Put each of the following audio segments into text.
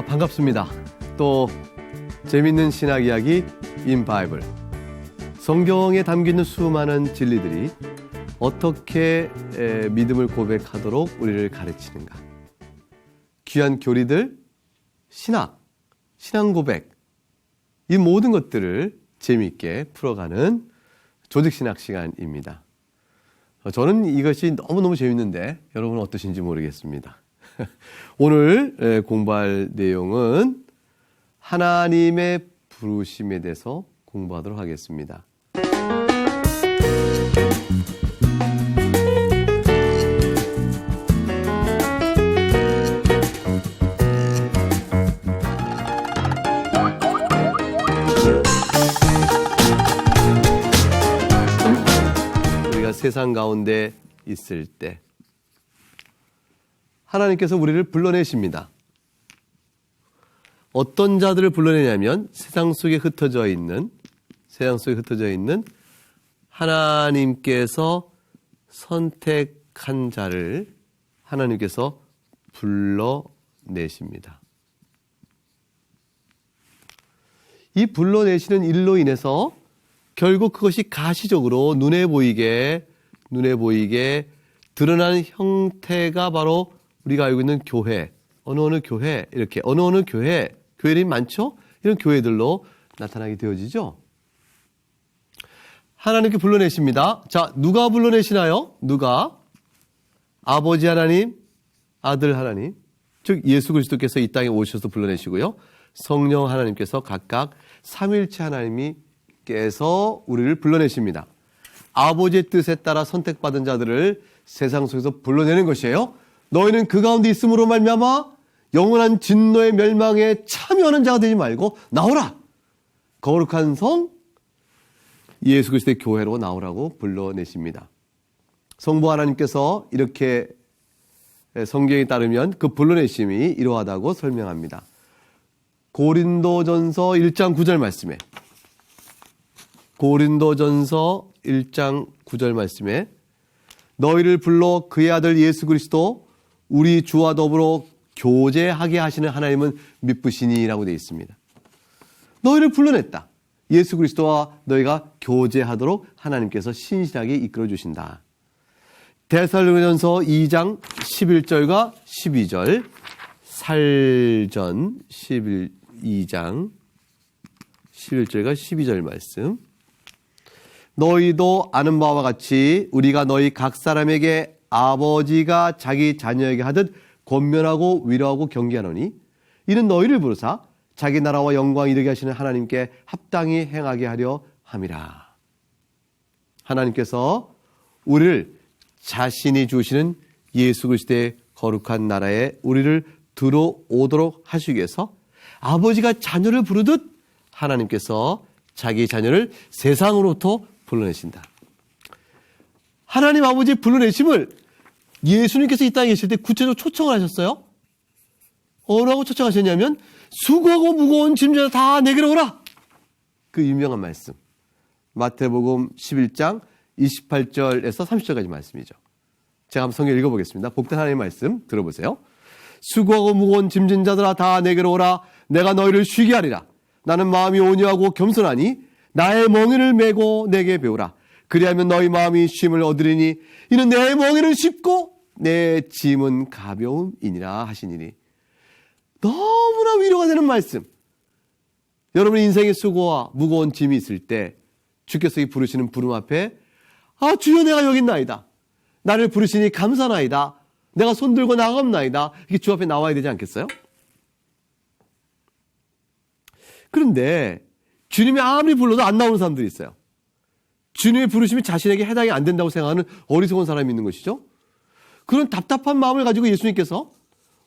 반갑습니다. 또 재밌는 신학 이야기 인 바이블. 성경에 담겨있는 수많은 진리들이 어떻게 믿음을 고백하도록 우리를 가르치는가. 귀한 교리들, 신학, 신앙 고백, 이 모든 것들을 재미있게 풀어가는 조직신학 시간입니다. 저는 이것이 너무너무 재밌는데 여러분은 어떠신지 모르겠습니다. 오늘 공부할 내용은 하나님의 부르심에 대해서 공부하도록 하겠습니다. 우리가 세상 가운데 있을 때 하나님께서 우리를 불러내십니다. 어떤 자들을 불러내냐면 세상 속에 흩어져 있는 하나님께서 선택한 자를 하나님께서 불러내십니다. 이 불러내시는 일로 인해서 결국 그것이 가시적으로 눈에 보이게 드러나는 형태가 바로 우리가 알고 있는 교회, 어느 교회, 이렇게 어느 교회들이 많죠? 이런 교회들로 나타나게 되어지죠. 하나님께 불러내십니다. 자, 누가 불러내시나요? 누가? 아버지 하나님, 아들 하나님, 즉 예수 그리스도께서 이 땅에 오셔서 불러내시고요. 성령 하나님께서 각각 삼위일체 하나님께서 우리를 불러내십니다. 아버지의 뜻에 따라 선택받은 자들을 세상 속에서 불러내는 것이에요. 너희는 그 가운데 있음으로 말미암아 영원한 진노의 멸망에 참여하는 자가 되지 말고 나오라. 거룩한 성 예수 그리스도의 교회로 나오라고 불러내십니다. 성부 하나님께서 이렇게 성경에 따르면 그 불러내심이 이러하다고 설명합니다. 고린도전서 1장 9절 말씀에 너희를 불러 그의 아들 예수 그리스도 우리 주와 더불어 교제하게 하시는 하나님은 미쁘시니라고 되어 있습니다. 너희를 불러냈다. 예수 그리스도와 너희가 교제하도록 하나님께서 신실하게 이끌어 주신다. 데살로니가전서 2장 11절과 12절, 살전 2장 11절과 12절 말씀. 너희도 아는 바와 같이 우리가 너희 각 사람에게 아버지가 자기 자녀에게 하듯 권면하고 위로하고 경계하노니 이는 너희를 부르사 자기 나라와 영광 이르게 하시는 하나님께 합당히 행하게 하려 함이라. 하나님께서 우리를 자신이 주시는 예수 그리스도의 거룩한 나라에 우리를 들어오도록 하시기 위해서 아버지가 자녀를 부르듯 하나님께서 자기 자녀를 세상으로부터 불러내신다. 하나님 아버지의 불러내심을 예수님께서 이 땅에 계실 때 구체적으로 초청을 하셨어요. 뭐라고 초청하셨냐면 수고하고 무거운 짐져서 다 내게로 오라. 그 유명한 말씀. 마태복음 11장 28절에서 30절까지 말씀이죠. 제가 한번 성경 읽어보겠습니다. 복된 하나님의 말씀 들어보세요. 수고하고 무거운 짐진 자들아 다 내게로 오라. 내가 너희를 쉬게 하리라. 나는 마음이 온유하고 겸손하니 나의 멍에를 메고 내게 배우라. 그리하면 너희 마음이 쉼을 얻으리니 이는 내 멍에는 쉽고 내 짐은 가벼움이니라 하시니니. 너무나 위로가 되는 말씀. 여러분 인생의 수고와 무거운 짐이 있을 때 주께서 부르시는 부름 앞에 주여 내가 여기 있나이다. 나를 부르시니 감사나이다. 내가 손들고 나갑나이다. 이렇게 주 앞에 나와야 되지 않겠어요? 그런데 주님이 아무리 불러도 안 나오는 사람들이 있어요. 주님의 부르심이 자신에게 해당이 안 된다고 생각하는 어리석은 사람이 있는 것이죠. 그런 답답한 마음을 가지고 예수님께서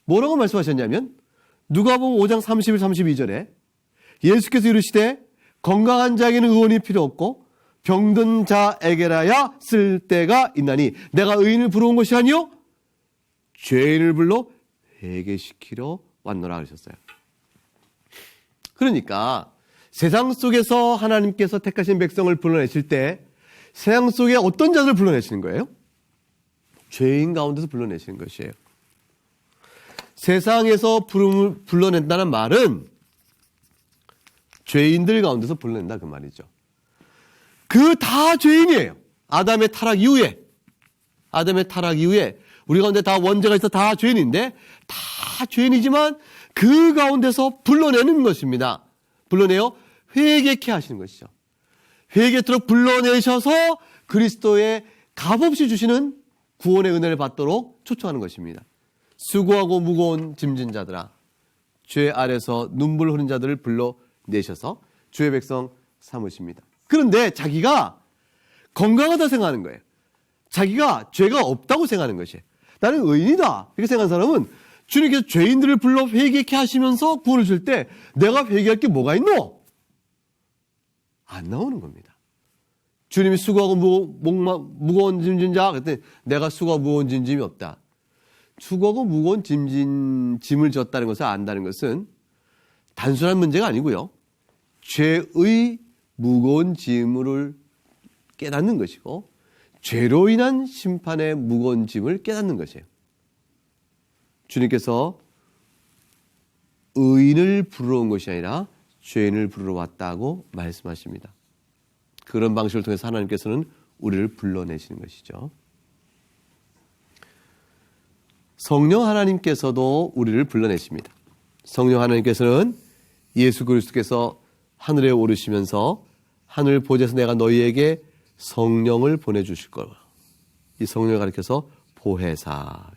뭐라고 말씀하셨냐면 누가복음 5장 31, 32절에 예수께서 이르시되 건강한 자에게는 의원이 필요 없고 병든 자에게라야 쓸 때가 있나니 내가 의인을 부러운 것이 아니요 죄인을 불러 회개시키러 왔노라 하셨어요. 그러니까 세상 속에서 하나님께서 택하신 백성을 불러내실 때 세상 속에 어떤 자들을 불러내시는 거예요? 죄인 가운데서 불러내시는 것이에요. 세상에서 부름을 불러낸다는 말은 죄인들 가운데서 불러낸다 그 말이죠. 그 다 죄인이에요. 아담의 타락 이후에 우리 가운데 다 원죄가 있어 다 죄인인데 다 죄인이지만 그 가운데서 불러내는 것입니다. 불러내어 회개케 하시는 것이죠. 회개토록 불러내셔서 그리스도의 값없이 주시는 구원의 은혜를 받도록 초청하는 것입니다. 수고하고 무거운 짐진 자들아, 죄 아래서 눈물 흐른 자들을 불러내셔서 주의 백성 삼으십니다. 그런데 자기가 건강하다 생각하는 거예요. 자기가 죄가 없다고 생각하는 것이에요. 나는 의인이다 이렇게 생각하는 사람은 주님께서 죄인들을 불러 회개케 하시면서 구원을 줄 때 내가 회개할 게 뭐가 있노? 안 나오는 겁니다. 주님이 수고하고 무거운 짐진 자 그랬더니 내가 수고하고 무거운 짐이 없다. 수고하고 무거운 짐을 졌다는 것을 안다는 것은 단순한 문제가 아니고요. 죄의 무거운 짐을 깨닫는 것이고 죄로 인한 심판의 무거운 짐을 깨닫는 것이에요. 주님께서 의인을 부르러 온 것이 아니라 죄인을 부르러 왔다고 말씀하십니다. 그런 방식을 통해서 하나님께서는 우리를 불러내시는 것이죠. 성령 하나님께서도 우리를 불러내십니다. 성령 하나님께서는 예수 그리스도께서 하늘에 오르시면서 하늘 보좌에서 내가 너희에게 성령을 보내주실 거라. 이 성령을 가리켜서 보혜사.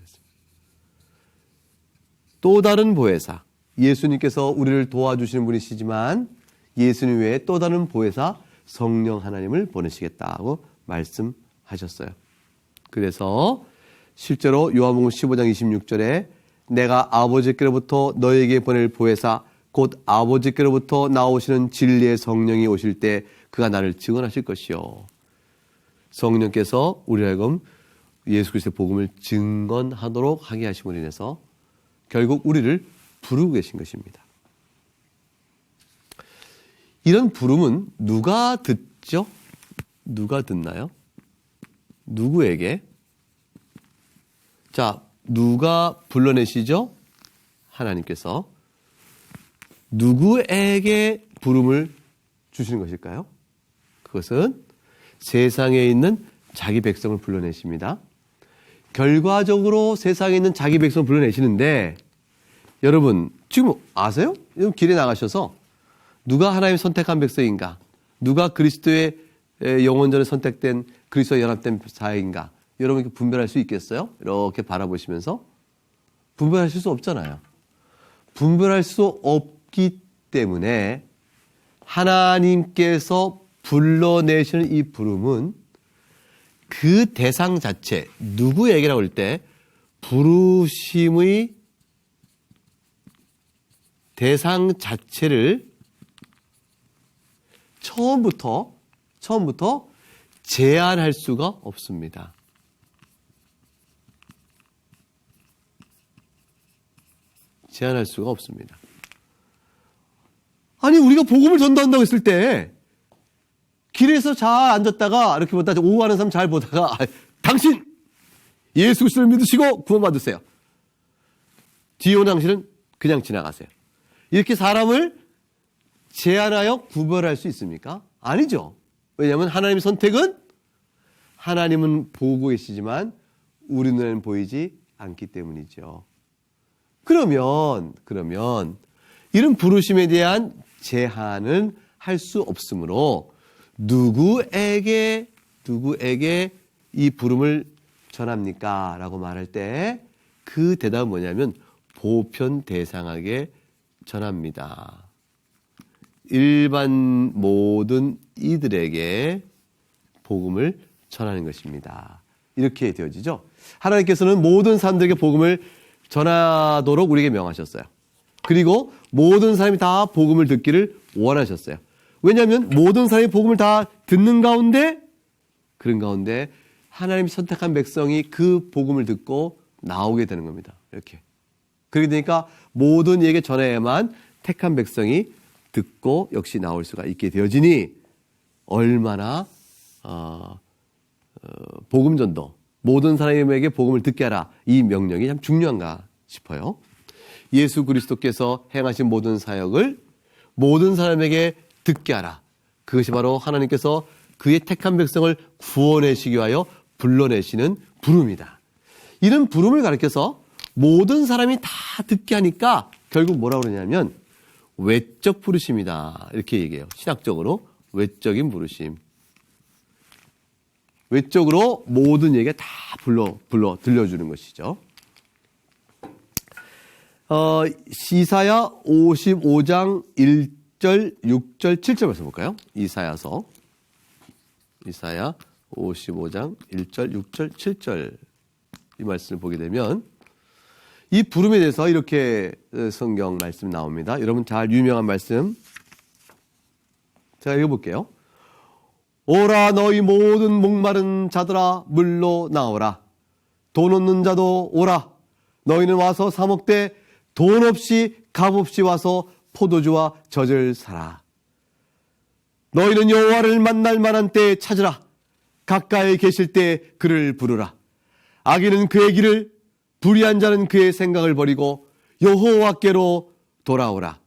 또 다른 보혜사. 예수님께서 우리를 도와주시는 분이시지만 예수님 외에 또 다른 보혜사 성령 하나님을 보내시겠다고 말씀하셨어요. 그래서 실제로 요한복음 15장 26절에 내가 아버지께로부터 너에게 보낼 보혜사 곧 아버지께로부터 나오시는 진리의 성령이 오실 때 그가 나를 증언하실 것이요. 성령께서 우리 하여금 예수 그리스도의 복음을 증언하도록 하게 하심으로 인해서 결국 우리를 부르고 계신 것입니다. 이런 부름은 누가 듣죠? 누가 듣나요? 누구에게? 자, 누가 불러내시죠? 하나님께서. 누구에게 부름을 주시는 것일까요? 그것은 세상에 있는 자기 백성을 불러내십니다. 결과적으로 세상에 있는 자기 백성을 불러내시는데 여러분 지금 아세요? 길에 나가셔서 누가 하나님 선택한 백성인가? 누가 그리스도의 영원전에 선택된 그리스도와 연합된 자인가? 여러분 이렇게 분별할 수 있겠어요? 이렇게 바라보시면서 분별하실 수 없잖아요. 분별할 수 없기 때문에 하나님께서 불러내시는 이 부름은 그 대상 자체, 누구에게라고 할 때 부르심의 대상 자체를 처음부터 제한할 수가 없습니다. 제한할 수가 없습니다. 아니 우리가 복음을 전도한다고 했을 때 길에서 잘 앉았다가 이렇게 보다 오후하는 사람 잘 보다가 당신 예수 그리스도를 믿으시고 구원받으세요. 뒤에 오는 당신은 그냥 지나가세요. 이렇게 사람을 제한하여 구별할 수 있습니까? 아니죠. 왜냐하면 하나님의 선택은 하나님은 보고 계시지만 우리 눈에는 보이지 않기 때문이죠. 그러면 이런 부르심에 대한 제한은 할 수 없으므로 누구에게 이 부름을 전합니까? 라고 말할 때 그 대답은 뭐냐면 보편 대상하게 전합니다. 일반 모든 이들에게 복음을 전하는 것입니다. 이렇게 되어지죠. 하나님께서는 모든 사람들에게 복음을 전하도록 우리에게 명하셨어요. 그리고 모든 사람이 다 복음을 듣기를 원하셨어요. 왜냐하면 모든 사람이 복음을 다 듣는 가운데 그런 가운데 하나님이 선택한 백성이 그 복음을 듣고 나오게 되는 겁니다. 이렇게. 그렇게 되니까 모든 이에게 전해야만 택한 백성이 듣고 역시 나올 수가 있게 되어지니 얼마나 복음 전도 모든 사람에게 복음을 듣게 하라 이 명령이 참 중요한가 싶어요. 예수 그리스도께서 행하신 모든 사역을 모든 사람에게 듣게 하라. 그것이 바로 하나님께서 그의 택한 백성을 구원하시기 위하여 불러내시는 부름이다. 이런 부름을 가리켜서 모든 사람이 다 듣게 하니까 결국 뭐라고 그러냐면 외적 부르심이다. 이렇게 얘기해요. 신학적으로 외적인 부르심. 외적으로 모든 얘기가 다 불러 들려주는 것이죠. 이사야 55장 1절, 6절, 7절 말씀 볼까요? 이사야 55장 1절, 6절, 7절 이 말씀을 보게 되면 이 부름에 대해서 이렇게 성경 말씀이 나옵니다. 여러분 잘 유명한 말씀 제가 읽어볼게요. 오라 너희 모든 목마른 자들아 물로 나오라. 돈 없는 자도 오라. 너희는 와서 사 먹되 돈 없이 값 없이 와서 포도주와 젖을 사라. 너희는 여호와를 만날 만한 때에 찾으라. 가까이 계실 때 그를 부르라. 악인은 그의 길을, 불의한 자는 그의 생각을 버리고 여호와께로 돌아오라.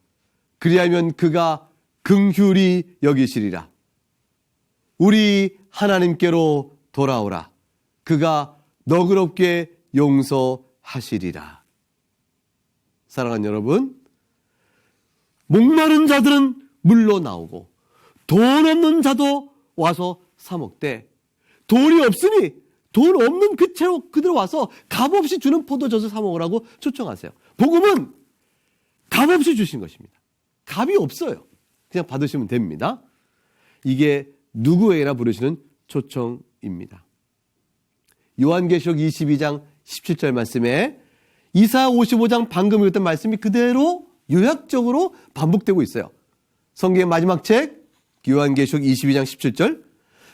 그리하면 그가 긍휼히 여기시리라. 우리 하나님께로 돌아오라. 그가 너그럽게 용서하시리라. 사랑하는 여러분, 목마른 자들은 물로 나오고 돈 없는 자도 와서 사 먹되 돈이 없으니 돈 없는 그 채로 그대로 와서 값없이 주는 포도젖을 사 먹으라고 초청하세요. 복음은 값없이 주신 것입니다. 값이 없어요. 그냥 받으시면 됩니다. 이게 누구에게나 부르시는 초청입니다. 요한계시록 22장 17절 말씀에 이사야 55장 방금 읽었던 말씀이 그대로 요약적으로 반복되고 있어요. 성경의 마지막 책 요한계시록 22장 17절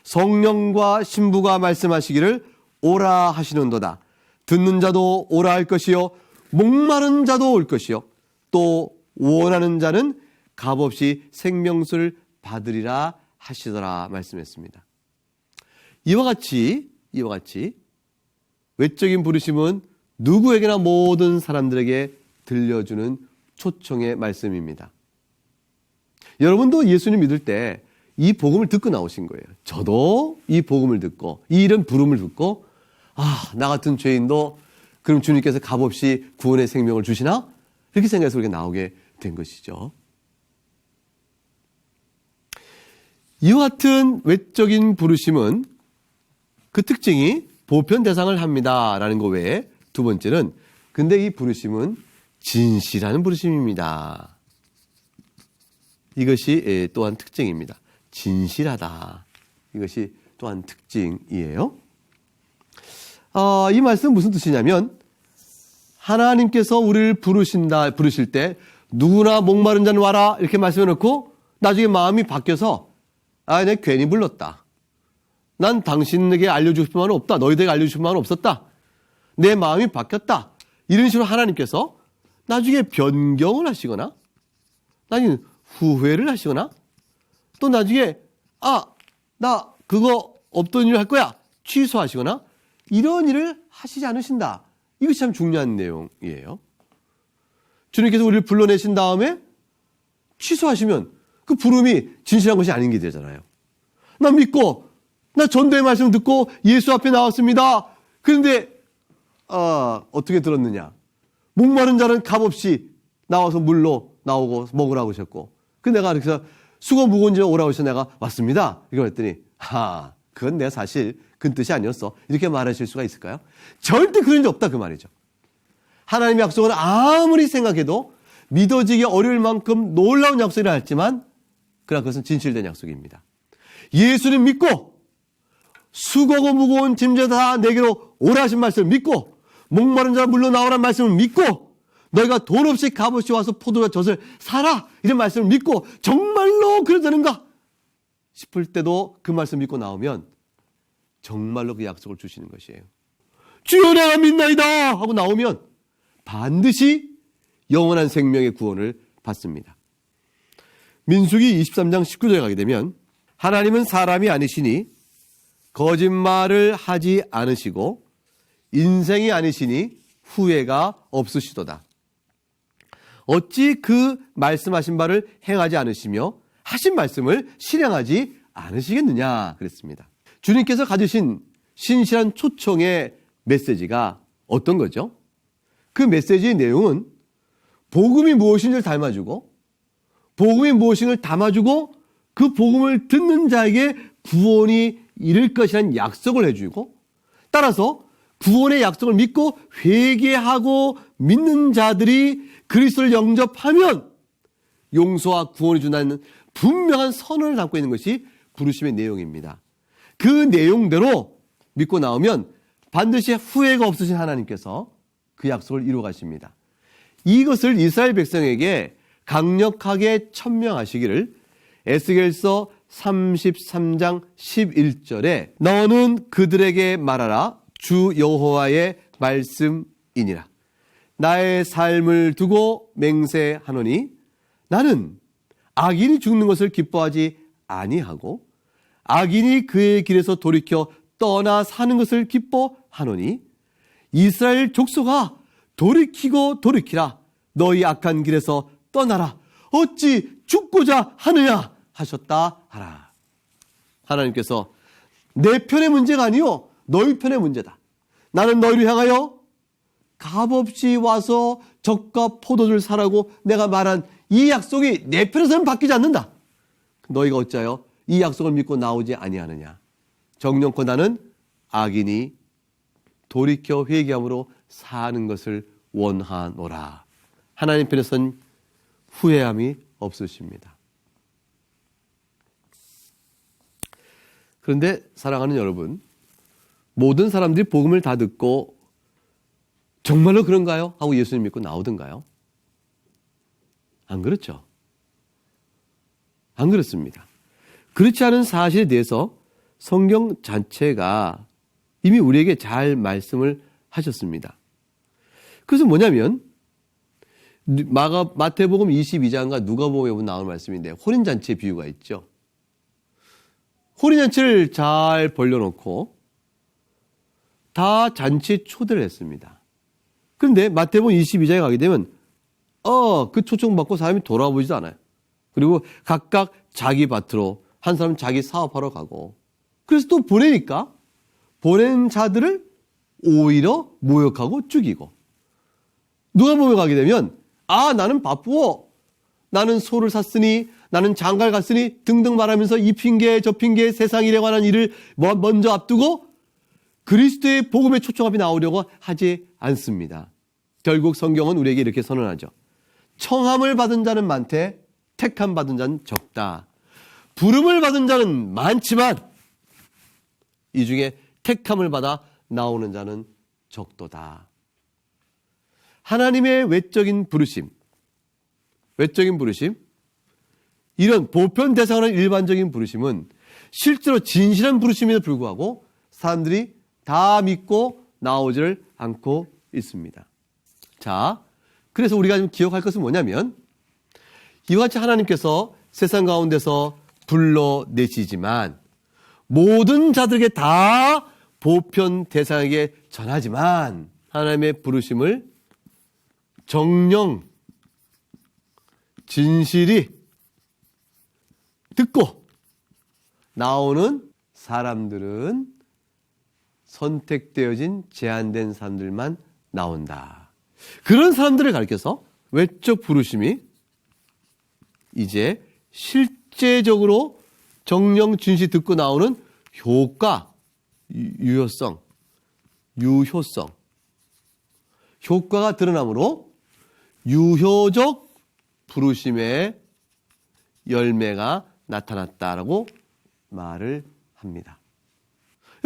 성령과 신부가 말씀하시기를 오라 하시는도다. 듣는 자도 오라 할 것이요 목마른 자도 올 것이요 또 원하는 자는 값없이 생명수를 받으리라 하시더라 말씀했습니다. 이와 같이 외적인 부르심은 누구에게나 모든 사람들에게 들려주는 초청의 말씀입니다. 여러분도 예수님 믿을 때 이 복음을 듣고 나오신 거예요. 저도 이 복음을 듣고 이 이런 부름을 듣고 나 같은 죄인도 그럼 주님께서 값없이 구원의 생명을 주시나? 이렇게 생각해서 우리가 나오게 된 것이죠. 이와 같은 외적인 부르심은 그 특징이 보편 대상을 합니다라는 거 외에 두 번째는 근데 이 부르심은 진실하는 부르심입니다. 이것이 또한 특징입니다. 진실하다. 이것이 또한 특징이에요. 이 말씀은 무슨 뜻이냐면 하나님께서 우리를 부르실 때 누구나 목마른 자는 와라 이렇게 말씀해놓고 나중에 마음이 바뀌어서 내가 괜히 불렀다. 난 당신에게 알려주고 싶은 말은 없다. 너희들에게 알려주고 싶은 말은 없었다. 내 마음이 바뀌었다. 이런 식으로 하나님께서 나중에 변경을 하시거나 나중에 후회를 하시거나 또 나중에 나 그거 없던 일을 할 거야 취소하시거나 이런 일을 하시지 않으신다. 이것이 참 중요한 내용이에요. 주님께서 우리를 불러내신 다음에 취소하시면 그 부름이 진실한 것이 아닌 게 되잖아요. 나 믿고 나 전도의 말씀 듣고 예수 앞에 나왔습니다. 그런데 어떻게 들었느냐. 목마른 자는 값없이 나와서 물로 나오고 먹으라고 하셨고 내가 그래서 수고 무거운 짐 오라고 해서 내가 왔습니다. 이걸 했더니 그건 내가 사실 그 뜻이 아니었어. 이렇게 말하실 수가 있을까요? 절대 그런 일 없다 그 말이죠. 하나님의 약속은 아무리 생각해도 믿어지기 어려울 만큼 놀라운 약속이라 했지만 그러나 그것은 진실된 약속입니다. 예수님 믿고 수고하고 무거운 짐져 다 내게로 오라 하신 말씀을 믿고 목마른 자 물로 나오라는 말씀을 믿고 너희가 돈 없이 값없이 와서 포도와 젖을 사라 이런 말씀을 믿고 정말로 그러자는가 싶을 때도 그 말씀 믿고 나오면 정말로 그 약속을 주시는 것이에요. 주여 내가 믿나이다 하고 나오면 반드시 영원한 생명의 구원을 받습니다. 민수기 23장 19절에 가게 되면 하나님은 사람이 아니시니 거짓말을 하지 않으시고 인생이 아니시니 후회가 없으시도다. 어찌 그 말씀하신 바를 행하지 않으시며 하신 말씀을 실행하지 않으시겠느냐 그랬습니다. 주님께서 가지신 신실한 초청의 메시지가 어떤 거죠? 그 메시지의 내용은 복음이 무엇인지를 닮아주고 복음이 무엇인지를 담아주고 그 복음을 듣는 자에게 구원이 이를 것이라는 약속을 해주고 따라서 구원의 약속을 믿고 회개하고 믿는 자들이 그리스도를 영접하면 용서와 구원이 준다는 분명한 선언을 담고 있는 것이 부르심의 내용입니다. 그 내용대로 믿고 나오면 반드시 후회가 없으신 하나님께서 그 약속을 이루어 가십니다. 이것을 이스라엘 백성에게 강력하게 천명하시기를 에스겔서 33장 11절에 너는 그들에게 말하라 주 여호와의 말씀이니라. 나의 삶을 두고 맹세하노니 나는 악인이 죽는 것을 기뻐하지 아니하고 악인이 그의 길에서 돌이켜 떠나 사는 것을 기뻐하노니 이스라엘 족속아 돌이키고 돌이키라. 너희 악한 길에서 떠나라. 어찌 죽고자 하느냐 하셨다 하라. 하나님께서 내 편의 문제가 아니요 너희 편의 문제다. 나는 너희를 향하여 값없이 와서 젖과 포도주를 사라고 내가 말한 이 약속이 내 편에서는 바뀌지 않는다. 너희가 어찌하여 이 약속을 믿고 나오지 아니하느냐. 정령코 나는 악인이 돌이켜 회개함으로 사는 것을 원하노라. 하나님 편에서는 후회함이 없으십니다. 그런데 사랑하는 여러분, 모든 사람들이 복음을 다 듣고 정말로 그런가요? 하고 예수님 믿고 나오던가요? 안 그렇죠. 안 그렇습니다. 그렇지 않은 사실에 대해서 성경 자체가 이미 우리에게 잘 말씀을 하셨습니다. 그래서 뭐냐면 마태복음 22장과 누가복음에 보면 나오는 말씀인데 혼인잔치의 비유가 있죠. 혼인잔치를 잘 벌려놓고 다 잔치에 초대를 했습니다. 그런데 마태복음 22장에 가게 되면 그 초청받고 사람이 돌아보지도 않아요. 그리고 각각 자기 밭으로 한 사람은 자기 사업하러 가고 그래서 또 보내니까 보낸 자들을 오히려 모욕하고 죽이고 누가복음에 가게 되면 나는 바쁘고 나는 소를 샀으니 나는 장가를 갔으니 등등 말하면서 이 핑계 저 핑계 세상 일에 관한 일을 먼저 앞두고 그리스도의 복음의 초청함이 나오려고 하지 않습니다. 결국 성경은 우리에게 이렇게 선언하죠. 청함을 받은 자는 많되 택함 받은 자는 적다. 부름을 받은 자는 많지만 이 중에 택함을 받아 나오는 자는 적도다. 하나님의 외적인 부르심, 이런 보편 대상으로 일반적인 부르심은 실제로 진실한 부르심에도 불구하고 사람들이 다 믿고 나오지를 않고 있습니다. 자, 그래서 우리가 좀 기억할 것은 뭐냐면 이와 같이 하나님께서 세상 가운데서 불러내시지만 모든 자들에게 다 보편 대상에게 전하지만 하나님의 부르심을 정령 진실이 듣고 나오는 사람들은 선택되어진 제한된 사람들만 나온다. 그런 사람들을 가리켜서 외적 부르심이 이제 실제적으로 정령 진실이 듣고 나오는 효과, 유효성, 효과가 드러나므로 유효적 부르심의 열매가 나타났다라고 말을 합니다.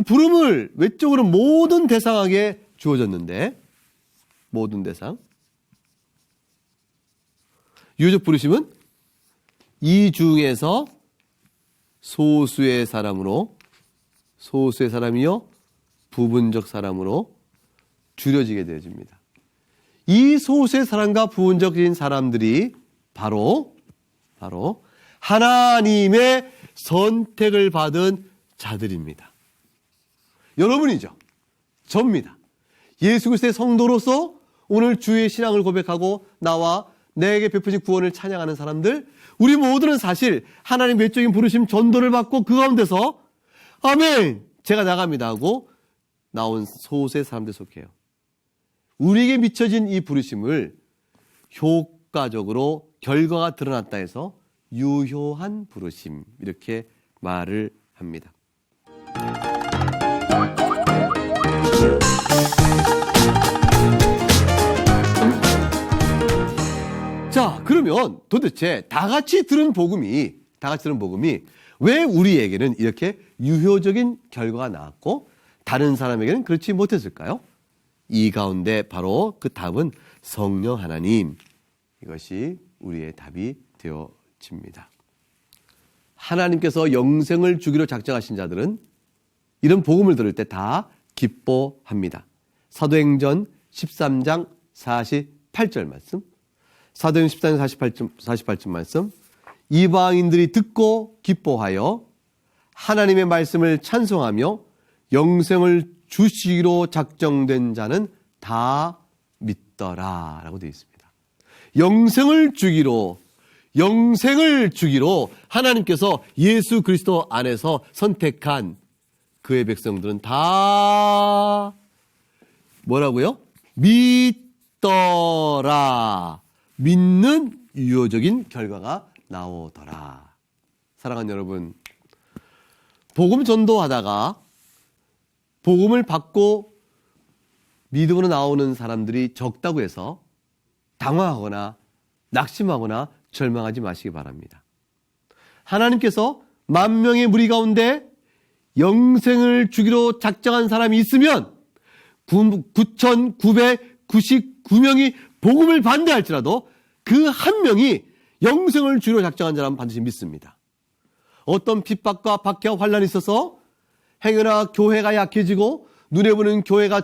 부름을 외적으로 모든 대상에게 주어졌는데 모든 대상 유효적 부르심은 이 중에서 소수의 사람이요 부분적 사람으로 줄여지게 되어집니다. 이 소수의 사람과 부분적인 사람들이 바로 하나님의 선택을 받은 자들입니다. 여러분이죠. 접니다. 예수 그리스도의 성도로서 오늘 주의 신앙을 고백하고 나와 내게 베푸신 구원을 찬양하는 사람들, 우리 모두는 사실 하나님 외적인 부르심 전도를 받고 그 가운데서 아멘 제가 나갑니다 하고 나온 소수의 사람들 속해요. 우리에게 미쳐진 이 부르심을 효과적으로 결과가 드러났다 해서 유효한 부르심 이렇게 말을 합니다. 자, 그러면 도대체 다 같이 들은 복음이 왜 우리에게는 이렇게 유효적인 결과가 나왔고 다른 사람에게는 그렇지 못했을까요? 이 가운데 바로 그 답은 성령 하나님, 이것이 우리의 답이 되어집니다. 하나님께서 영생을 주기로 작정하신 자들은 이런 복음을 들을 때 다 기뻐합니다. 사도행전 13장 48절 말씀, 사도행전 13장 48절 말씀, 이방인들이 듣고 기뻐하여 하나님의 말씀을 찬송하며 영생을 주시기로 작정된 자는 다 믿더라 라고 되어 있습니다. 영생을 주기로 하나님께서 예수 그리스도 안에서 선택한 그의 백성들은 다 뭐라고요? 믿더라. 믿는 유효적인 결과가 나오더라. 사랑하는 여러분, 복음 전도하다가 복음을 받고 믿음으로 나오는 사람들이 적다고 해서 당황하거나 낙심하거나 절망하지 마시기 바랍니다. 하나님께서 10,000명의 무리 가운데 영생을 주기로 작정한 사람이 있으면 9,999명이 복음을 반대할지라도 그 한 명이 영생을 주기로 작정한 사람은 반드시 믿습니다. 어떤 핍박과 박해와 환란이 있어서 행여나 교회가 약해지고 눈에 보는 교회가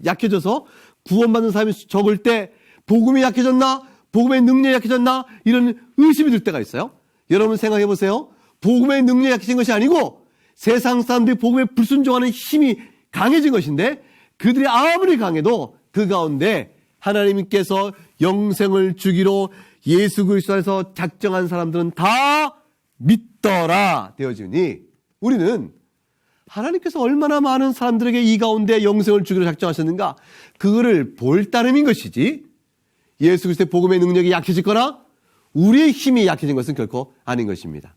약해져서 구원받는 사람이 적을 때 복음이 약해졌나? 복음의 능력이 약해졌나? 이런 의심이 들 때가 있어요. 여러분 생각해 보세요. 복음의 능력이 약해진 것이 아니고 세상 사람들이 복음에 불순종하는 힘이 강해진 것인데 그들이 아무리 강해도 그 가운데 하나님께서 영생을 주기로 예수 그리스도 안에서 작정한 사람들은 다 믿더라 되어지니 우리는 하나님께서 얼마나 많은 사람들에게 이 가운데 영생을 주기로 작정하셨는가 그거를 볼 따름인 것이지 예수 그리스도의 복음의 능력이 약해지거나 우리의 힘이 약해진 것은 결코 아닌 것입니다.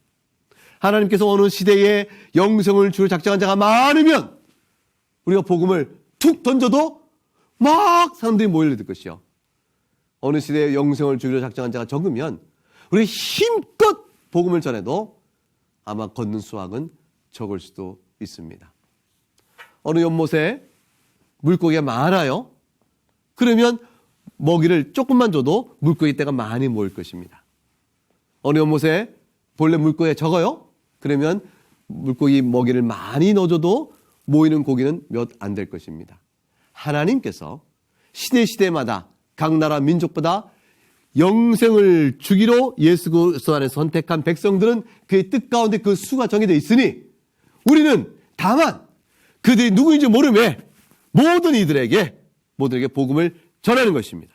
하나님께서 어느 시대에 영생을 주기로 작정한 자가 많으면 우리가 복음을 툭 던져도 막 사람들이 모여들 것이요. 어느 시대에 영생을 주기로 작정한 자가 적으면 우리가 힘껏 복음을 전해도 아마 걷는 수확은 적을 수도 있습니다. 어느 연못에 물고기가 많아요. 그러면 먹이를 조금만 줘도 물고기 떼가 많이 모일 것입니다. 어느 연못에 본래 물고기가 적어요. 그러면 물고기 먹이를 많이 넣어줘도 모이는 고기는 몇 안 될 것입니다. 하나님께서 시대마다 각 나라 민족보다 영생을 주기로 예수 그리스도 안에서 선택한 백성들은 그의 뜻 가운데 그 수가 정해져 있으니 우리는 다만 그들이 누구인지 모르매 모든 이들에게 복음을 전하는 것입니다.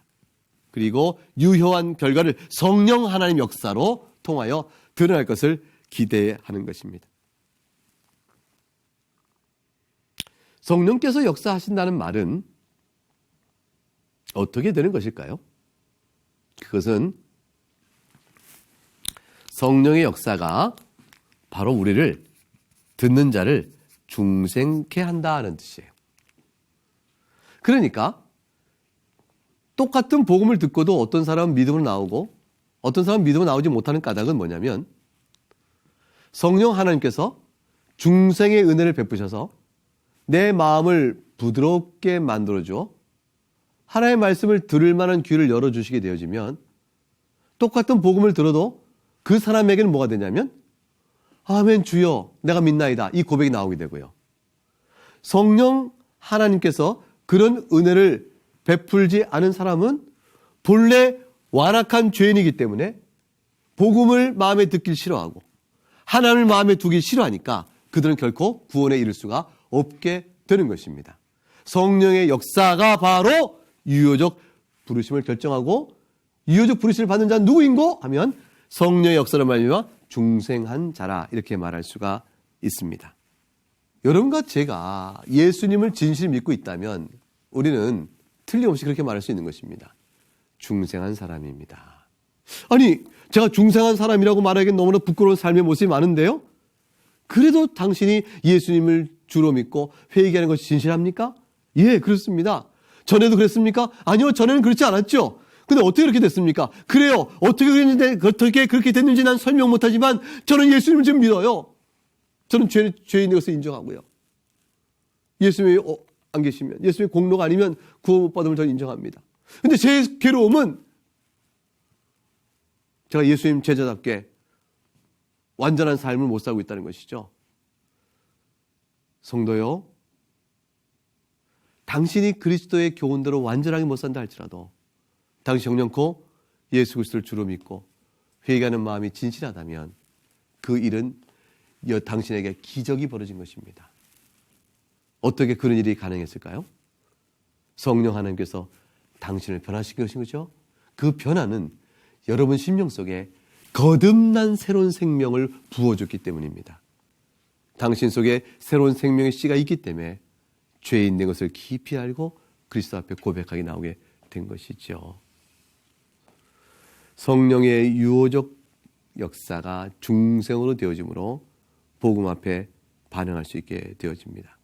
그리고 유효한 결과를 성령 하나님 역사로 통하여 드러날 것을 기대하는 것입니다. 성령께서 역사하신다는 말은 어떻게 되는 것일까요? 그것은 성령의 역사가 바로 우리를 듣는 자를 중생케 한다는 뜻이에요. 그러니까 똑같은 복음을 듣고도 어떤 사람은 믿음으로 나오고 어떤 사람은 믿음으로 나오지 못하는 까닭은 뭐냐면 성령 하나님께서 중생의 은혜를 베푸셔서 내 마음을 부드럽게 만들어줘 하나님의 말씀을 들을 만한 귀를 열어주시게 되어지면 똑같은 복음을 들어도 그 사람에게는 뭐가 되냐면 아멘 주여 내가 믿나이다 이 고백이 나오게 되고요. 성령 하나님께서 그런 은혜를 베풀지 않은 사람은 본래 완악한 죄인이기 때문에 복음을 마음에 듣길 싫어하고 하나님을 마음에 두기 싫어하니까 그들은 결코 구원에 이를 수가 없게 되는 것입니다. 성령의 역사가 바로 유효적 부르심을 결정하고 유효적 부르심을 받는 자는 누구인고? 하면 성령의 역사를 말미암아 중생한 자라 이렇게 말할 수가 있습니다. 여러분과 제가 예수님을 진실히 믿고 있다면 우리는 틀림없이 그렇게 말할 수 있는 것입니다. 중생한 사람입니다. 아니, 제가 중생한 사람이라고 말하기엔 너무나 부끄러운 삶의 모습이 많은데요. 그래도 당신이 예수님을 주로 믿고 회개하는 것이 진실합니까? 예, 그렇습니다. 전에도 그랬습니까? 아니요, 전에는 그렇지 않았죠. 근데 어떻게 그렇게 됐습니까? 그래요. 어떻게 그렇게 됐는지 난 설명 못하지만 저는 예수님을 지금 믿어요. 저는 죄인의 것을 인정하고요. 예수님이 안 계시면, 예수님의 공로가 아니면 구원 못 받음을 저는 인정합니다. 근데 제 괴로움은 제가 예수님 제자답게 완전한 삶을 못 살고 있다는 것이죠. 성도요, 당신이 그리스도의 교훈대로 완전하게 못 산다 할지라도 당신 정령코 예수 그리스도를 주로 믿고 회개하는 마음이 진실하다면 그 일은 당신에게 기적이 벌어진 것입니다. 어떻게 그런 일이 가능했을까요? 성령 하나님께서 당신을 변화시킨 것이죠. 그 변화는 여러분 심령 속에 거듭난 새로운 생명을 부어줬기 때문입니다. 당신 속에 새로운 생명의 씨가 있기 때문에 죄에 있는 것을 깊이 알고 그리스도 앞에 고백하게 나오게 된 것이죠. 성령의 유호적 역사가 중생으로 되어지므로 복음 앞에 반응할 수 있게 되어집니다.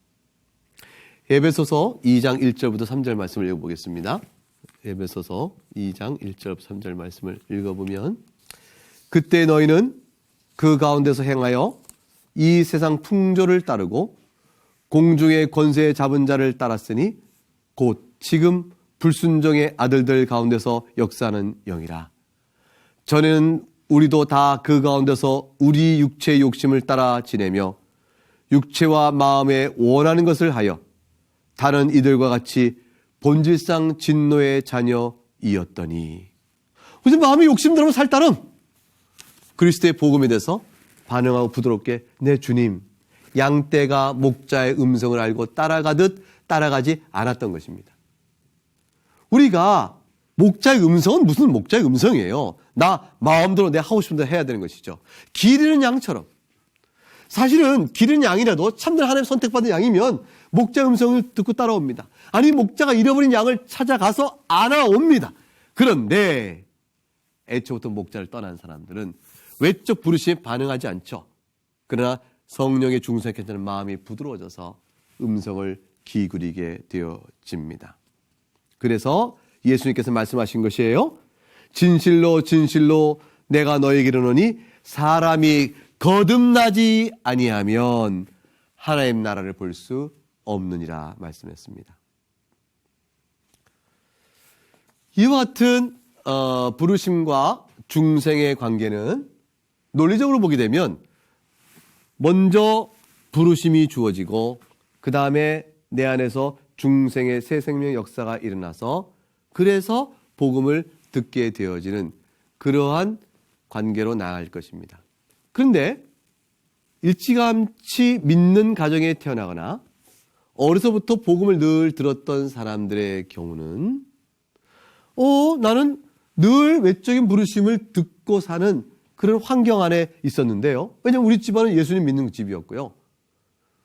에베소서 2장 1절부터 3절 말씀을 읽어보겠습니다. 에베소서 2장 1절 3절 말씀을 읽어보면, 그때 너희는 그 가운데서 행하여 이 세상 풍조를 따르고 공중의 권세 잡은 자를 따랐으니 곧 지금 불순종의 아들들 가운데서 역사하는 영이라. 전에는 우리도 다 그 가운데서 우리 육체의 욕심을 따라 지내며 육체와 마음에 원하는 것을 하여 다른 이들과 같이 본질상 진노의 자녀이었더니, 무슨 마음이 욕심대로 살 따름 그리스도의 복음에 대해서 반응하고 부드럽게 내 주님, 양떼가 목자의 음성을 알고 따라가듯 따라가지 않았던 것입니다. 우리가 목자의 음성은 무슨 목자의 음성이에요? 나 마음대로 내 하고 싶은 대로 해야 되는 것이죠. 기르는 양처럼. 사실은 기르는 양이라도 참된 하나님 선택받은 양이면 목자의 음성을 듣고 따라옵니다. 아니, 목자가 잃어버린 양을 찾아가서 안아옵니다. 그런데 애초부터 목자를 떠난 사람들은 외적 부르심에 반응하지 않죠. 그러나 성령의 중생에 되는 마음이 부드러워져서 음성을 기울이게 되어집니다. 그래서 예수님께서 말씀하신 것이에요. 진실로 진실로 내가 너에게 이르노니 사람이 거듭나지 아니하면 하나님 나라를 볼 수 없느니라 말씀했습니다. 이와 같은 부르심과 중생의 관계는 논리적으로 보게 되면 먼저 부르심이 주어지고 그 다음에 내 안에서 중생의 새 생명의 역사가 일어나서 그래서 복음을 듣게 되어지는 그러한 관계로 나아갈 것입니다. 그런데 일찌감치 믿는 가정에 태어나거나 어려서부터 복음을 늘 들었던 사람들의 경우는 나는 늘 외적인 부르심을 듣고 사는 그런 환경 안에 있었는데요. 왜냐하면 우리 집안은 예수님 믿는 집이었고요.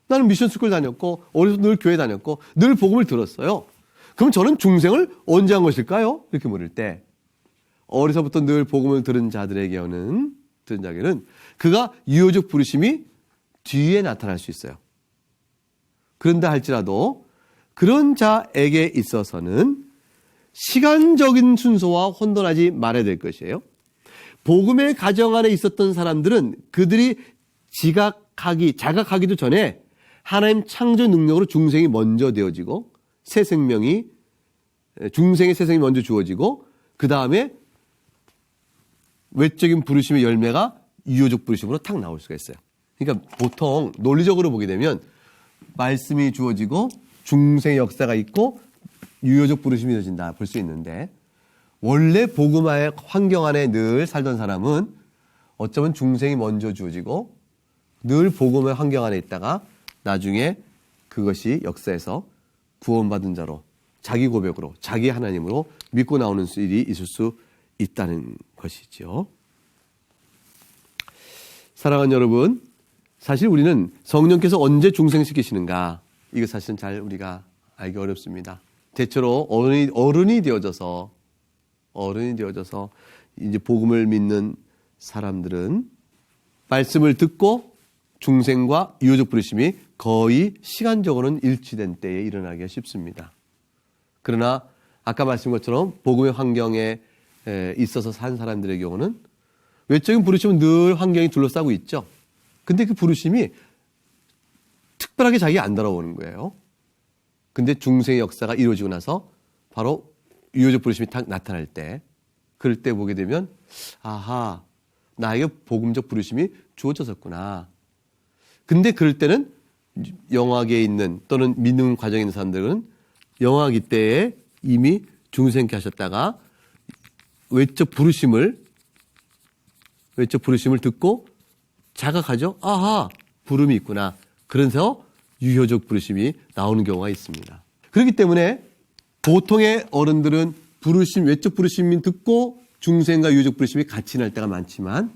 나는 미션 스쿨 다녔고 어려서 늘 교회 다녔고 늘 복음을 들었어요. 그럼 저는 중생을 언제 한 것일까요? 이렇게 물을 때 어려서부터 늘 복음을 들은 자들에게는 그가 유효적 부르심이 뒤에 나타날 수 있어요. 그런다 할지라도 그런 자에게 있어서는 시간적인 순서와 혼돈하지 말아야 될 것이에요. 복음의 가정 안에 있었던 사람들은 그들이 자각하기도 전에 하나님 창조 능력으로 중생이 먼저 되어지고 중생의 새 생명이 먼저 주어지고 그 다음에 외적인 부르심의 열매가 유효적 부르심으로 탁 나올 수가 있어요. 그러니까 보통 논리적으로 보게 되면 말씀이 주어지고 중생의 역사가 있고 유효적 부르심이 이어진다 볼 수 있는데, 원래 복음의 환경 안에 늘 살던 사람은 어쩌면 중생이 먼저 주어지고 늘 복음의 환경 안에 있다가 나중에 그것이 역사에서 구원받은 자로 자기 고백으로 자기 하나님으로 믿고 나오는 일이 있을 수 있다는 것이죠. 사랑하는 여러분, 사실 우리는 성령께서 언제 중생시키시는가, 이거 사실은 잘 우리가 알기 어렵습니다. 대체로 어른이 되어져서 이제 복음을 믿는 사람들은 말씀을 듣고 중생과 유효적 부르심이 거의 시간적으로는 일치된 때에 일어나기가 쉽습니다. 그러나 아까 말씀한 것처럼 복음의 환경에 있어서 산 사람들의 경우는 외적인 부르심은 늘 환경이 둘러싸고 있죠. 근데 그 부르심이 특별하게 자기가 안 돌아오는 거예요. 근데 중생의 역사가 이루어지고 나서 바로 유효적 부르심이 딱 나타날 때, 그럴 때 보게 되면 아하, 나에게 복음적 부르심이 주어졌었구나. 근데 그럴 때는 영화계에 있는 또는 믿는 과정에 있는 사람들은 영화기 때에 이미 중생케 하셨다가 외적 부르심을 듣고 자각하죠. 아하, 부름이 있구나. 그래서 유효적 부르심이 나오는 경우가 있습니다. 그렇기 때문에 보통의 어른들은 외적 부르심이 듣고 중생과 유효적 부르심이 같이 날 때가 많지만,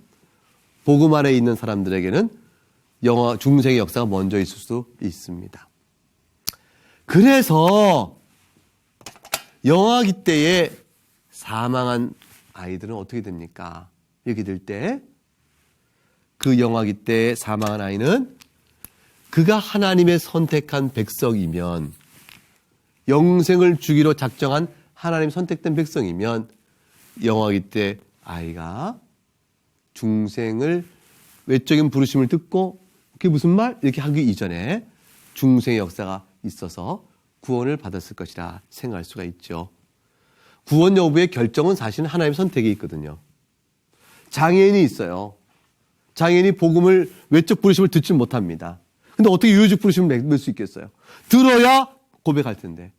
복음 아래에 있는 사람들에게는 중생의 역사가 먼저 있을 수 있습니다. 그래서 영아기 때에 사망한 아이들은 어떻게 됩니까? 이렇게 될 때, 그 영아기 때에 사망한 아이는 그가 하나님의 선택한 백성이면, 영생을 주기로 작정한 하나님 선택된 백성이면, 영아기 때 아이가 중생을 외적인 부르심을 듣고, 그게 무슨 말? 이렇게 하기 이전에 중생의 역사가 있어서 구원을 받았을 것이라 생각할 수가 있죠. 구원 여부의 결정은 사실은 하나님의 선택에 있거든요. 장애인이 있어요. 장애인이 복음을, 외적 부르심을 듣지 못합니다. 근데 어떻게 유효적 부르심을 낼 수 있겠어요? 들어야 고백할 텐데.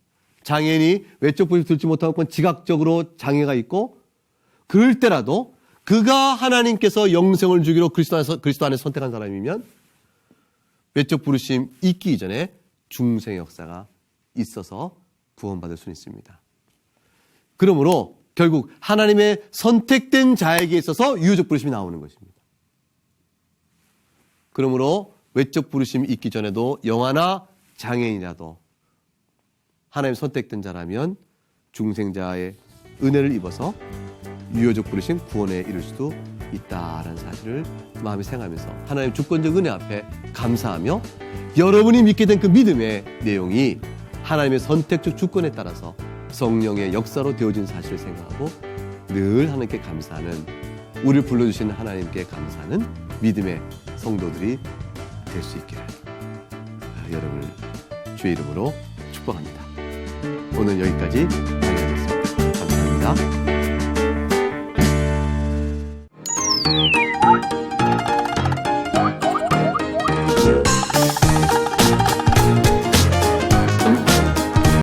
장애인이 외적 부르심을 듣지 못하고 그건 지각적으로 장애가 있고, 그럴 때라도 그가 하나님께서 영생을 주기로 그리스도 안에서 선택한 사람이면 외적 부르심 있기 이전에 중생의 역사가 있어서 구원받을 수는 있습니다. 그러므로 결국 하나님의 선택된 자에게 있어서 유효적 부르심이 나오는 것입니다. 그러므로 외적 부르심이 있기 전에도 영아나 장애인이라도 하나님 선택된 자라면 중생자의 은혜를 입어서 유효적 부르심 구원에 이를 수도 있다라는 사실을 마음에 생각하면서 하나님 주권적 은혜 앞에 감사하며, 여러분이 믿게 된 그 믿음의 내용이 하나님의 선택적 주권에 따라서 성령의 역사로 되어진 사실을 생각하고 늘 하나님께 감사하는, 우리를 불러주시는 하나님께 감사하는 믿음의 성도들이 될 수 있기를 여러분을 주의 이름으로 축복합니다. 오늘 여기까지 하겠습니다. 감사합니다.